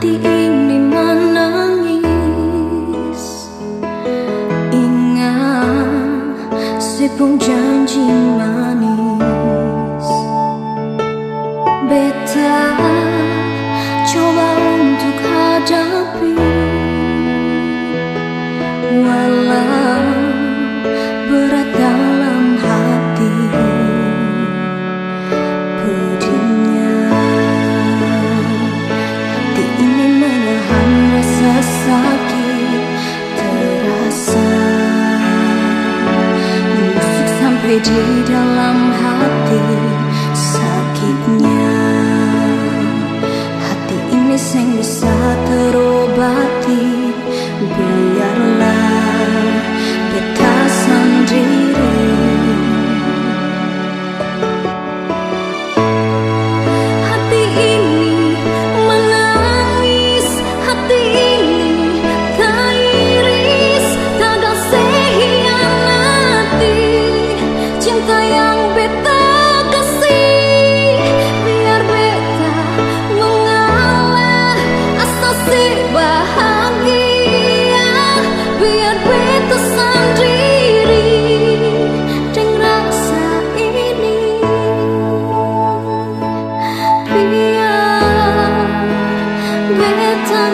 hati ini menangis. Ingat sepung janji manis. Beta coba untuk hadapi, walau berat dalam hati. Pedihnya hati ini menahan rasa sakit terasa, menusuk sampai di dalam hati. Sakitnya hati ini sing bisa terobati. Biarlah beta sendiri. Hati ini menangis, hati ini teriris, gagal sehianati cinta yang beta kasih. Biar beta mengalah asa si bahagia, biar beta sendiri deng rasa ini. Biar beta